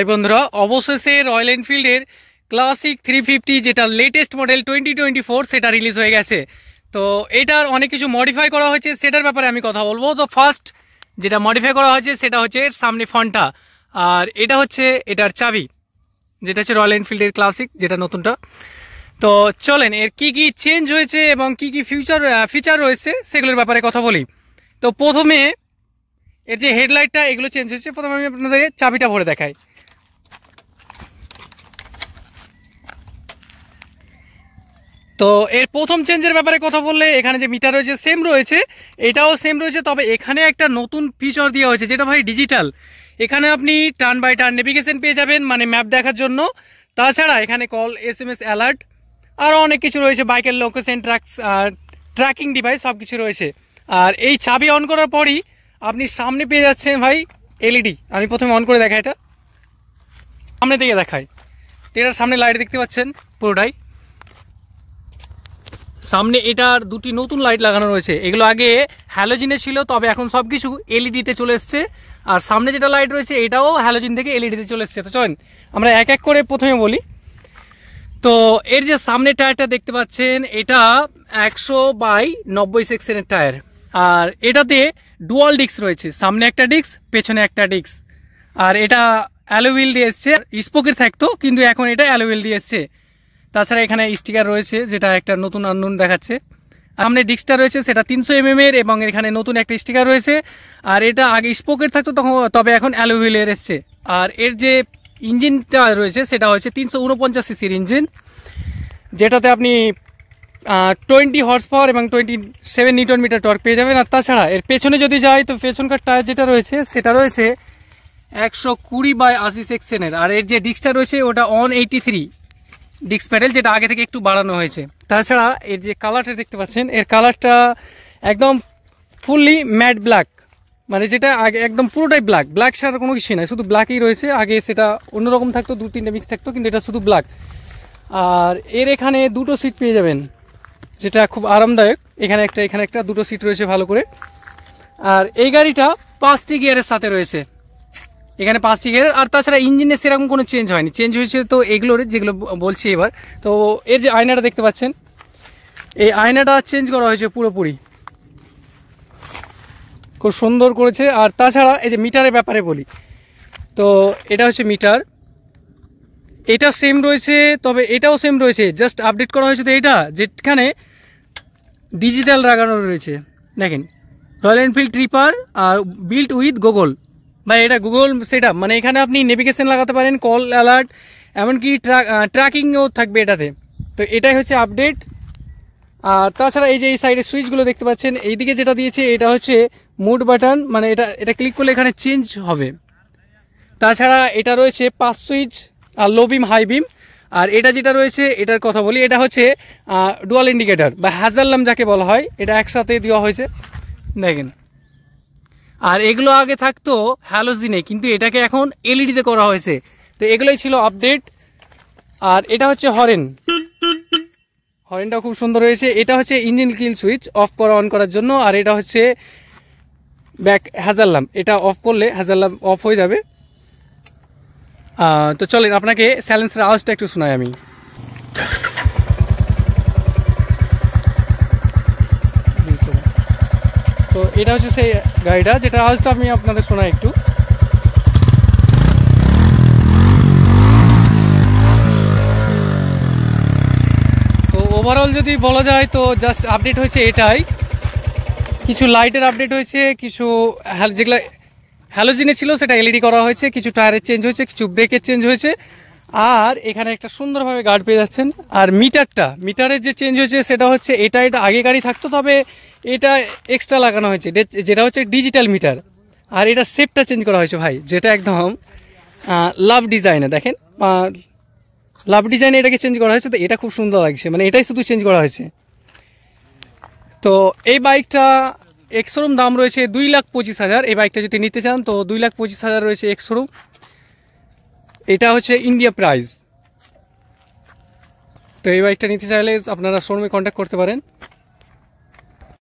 ভাই বন্ধুরা, অবশেষে রয়্যাল এনফিল্ডের ক্লাসিক 350 যেটা লেটেস্ট মডেল 2024 সেটা রিলিজ হয়ে গেছে। তো এটার অনেক কিছু মডিফাই করা হয়েছে, সেটার ব্যাপারে আমি কথা বলবো। তো ফার্স্ট যেটা মডিফাই করা হয়েছে সেটা হচ্ছে এর সামনে ফন্টটা, আর এটা হচ্ছে এটার চাবি, যেটা হচ্ছে রয়্যাল এনফিল্ডের ক্লাসিক যেটা নতুনটা। তো চলেন এর কি কি চেঞ্জ হয়েছে এবং কি কি ফিচার রয়েছে সেগুলোর ব্যাপারে কথা বলি। তো প্রথমে এর যে হেডলাইটটা এগুলো চেঞ্জ হয়েছে। প্রথমে আমি আপনাদের চাবিটা ভরে দেখাই। তো এর প্রথম চেঞ্জের ব্যাপারে কথা বললে এখানে যে মিটার রয়েছে সেম রয়েছে, এটাও সেম রয়েছে, তবে এখানে একটা নতুন ফিচার দেওয়া হয়েছে যেটা ভাই ডিজিটাল। এখানে আপনি টার্ন বাই টার্ন নেভিগেশন পেয়ে যাবেন, মানে ম্যাপ দেখার জন্য। তাছাড়া এখানে কল, SMS অ্যালার্ট, আরও অনেক কিছু রয়েছে, বাইকের লোকেশন ট্র্যাকিং ডিভাইস সব কিছু রয়েছে। আর এই চাবি অন করার পরই আপনি সামনে পেয়ে যাচ্ছেন ভাই LED। আমি প্রথমে অন করে দেখাই, এটা সামনে দিকে দেখাই। এটার সামনে লাইট দেখতে পাচ্ছেন পুরোটাই সামনে। এটার দুটি নতুন লাইট লাগানো রয়েছে, এগুলো আগে হ্যালোজিনে ছিল, তবে এখন সব কিছু LED-তে চলে এসছে। আর সামনে যেটা লাইট রয়েছে এটাও হ্যালোজিন থেকে LED-তে চলে এসছে। তো চলেন আমরা এক এক করে প্রথমে বলি। তো এর যে সামনে টায়ারটা দেখতে পাচ্ছেন এটা 100/90 সেকশনের টায়ার, আর এটাতে ডুয়াল ডিস্ক রয়েছে, সামনে একটা ডিস্ক পেছনে একটা ডিস্ক। আর এটা অ্যালোহুইল দিয়ে এসছে, স্পোকের থাকতো কিন্তু এখন এটা অ্যালোহুইল দিয়ে এসছে। তাছাড়া এখানে স্টিকার রয়েছে যেটা একটা নতুন আননোন দেখাচ্ছে। সামনে ডিস্কটা রয়েছে সেটা 300 mm এর, এবং এখানে নতুন একটা স্টিকার রয়েছে। আর এটা আগে স্পোকের থাকতো তখন, তবে এখন অ্যালোহুইলের এসছে। আর এর যে ইঞ্জিনটা রয়েছে সেটা হচ্ছে 349 সিসির ইঞ্জিন, যেটাতে আপনি 20 হর্স পাওয়ার এবং 27 নিউটন মিটার টর্ক পেয়ে যাবেন। আর তাছাড়া এর পেছনে যদি যাই তো পেছনকার টায়ার যেটা রয়েছে সেটা রয়েছে 120/80 সেকশনের। আর এর যে ডিস্কটা রয়েছে ওটা 183 ডিস্ক প্যাডেল, যেটা আগে থেকে একটু বাড়ানো হয়েছে। তাছাড়া এর যে কালারটা দেখতে পাচ্ছেন, এর কালারটা একদম ফুললি ম্যাট ব্ল্যাক, মানে যেটা আগে একদম পুরোটাই ব্ল্যাক। ব্ল্যাক ছাড়া কোনো কিছুই নাই, শুধু ব্ল্যাকই রয়েছে। আগে সেটা অন্যরকম থাকতো, 2-3টে মিক্স থাকতো, কিন্তু এটা শুধু ব্ল্যাক। আর এর এখানে দুটো সিট পেয়ে যাবেন, যেটা খুব আরামদায়ক। এখানে একটা দুটো সিট রয়েছে ভালো করে। আর এই গাড়িটা 5টি গিয়ারের সাথে রয়েছে, এখানে 5টি গিয়ার। আর তাছাড়া ইঞ্জিনের সেরকম কোনো চেঞ্জ হয়নি, চেঞ্জ হয়েছে তো এগুলোর যেগুলো বলছি এবার। তো এর যে আয়নাটা দেখতে পাচ্ছেন, এই আয়নাটা চেঞ্জ করা হয়েছে পুরোপুরি, খুব সুন্দর করেছে। আর তাছাড়া এই যে মিটারের ব্যাপারে বলি, তো এটা হচ্ছে মিটার, এটা সেম রয়েছে, তবে এটাও সেম রয়েছে, জাস্ট আপডেট করা হয়েছে। তো এটা যেখানে ডিজিটাল লাগানো রয়েছে, দেখেন রয়্যাল এনফিল্ড ট্রিপার আর বিল্ট উইথ গুগল। বা এটা গুগল সেট আপ, মানে এখানে আপনি নেভিগেশন লাগাতে পারেন, কল অ্যালার্ট, এমনকি ট্র্যাকিংও থাকবে এটাতে। তো এটাই হচ্ছে আপডেট। আর তাছাড়া এই যে এই সাইডের সুইচগুলো দেখতে পাচ্ছেন, এইদিকে যেটা দিয়েছে এটা হচ্ছে মুড বাটন, মানে এটা ক্লিক করলে এখানে চেঞ্জ হবে। তাছাড়া এটা রয়েছে 5 সুইচ, আর লো বিম, হাই বিম। আর এটা যেটা রয়েছে এটার কথা বলি, এটা হচ্ছে ডুয়াল ইন্ডিকেটর বা হ্যাজাল্যাম্প যাকে বলা হয়, এটা একসাথে দেওয়া হয়েছে দেখেন। আর এগুলো আগে থাকতো হ্যালোজিনে, কিন্তু এটাকে এখন LED-তে করা হয়েছে। তো এগুলোই ছিল আপডেট। আর এটা হচ্ছে হরেনটা খুব সুন্দর হয়েছে। এটা হচ্ছে ইঞ্জিন কিল সুইচ, অফ করা অন করার জন্য। আর এটা হচ্ছে ব্যাক হ্যাজাল্যাম্প, এটা অফ করলে হ্যাজাল্যাম্প অফ হয়ে যাবে। তো চলেন আপনাকে সাইলেন্সের আওয়াজটা একটু শোনাই আমি। তো এটা হচ্ছে সেই গাড়িটা যেটা আওয়াজটা আমি আপনাদের শোনাই একটু। তো ওভারঅল যদি বলা যায় তো জাস্ট আপডেট হয়েছে এটাই। কিছু লাইটের আপডেট হয়েছে, কিছু যেগুলো হ্যালোজিনে ছিল সেটা LED করা হয়েছে, কিছু টায়ারের চেঞ্জ হয়েছে, কিছু ব্রেকের চেঞ্জ হয়েছে। আর এখানে একটা সুন্দরভাবে গার্ড পেয়ে যাচ্ছেন। আর মিটারের যে চেঞ্জ হয়েছে সেটা হচ্ছে এটা আগে গাড়ি থাকতো, তবে এটা এক্সট্রা লাগানো হয়েছে, যেটা হচ্ছে ডিজিটাল মিটার। আর এটা শেপটা চেঞ্জ করা হয়েছে ভাই, যেটা একদম লাভ ডিজাইনে, দেখেন লাভ ডিজাইনে এটাকে চেঞ্জ করা হয়েছে। তো এটা খুব সুন্দর লাগছে, মানে এটাই শুধু চেঞ্জ করা হয়েছে। তো এই বাইকটা এক্স-শোরুম দাম রয়েছে 2,25,000। এই বাইকটা যদি নিতে চান তো 2,25,000 রয়েছে এক্স-শোরুম। এটা হচ্ছে ইন্ডিয়া প্রাইস। তো এই বাইকটা নিতে চাইলে আপনারা শোরুমে কন্ট্যাক্ট করতে পারেন।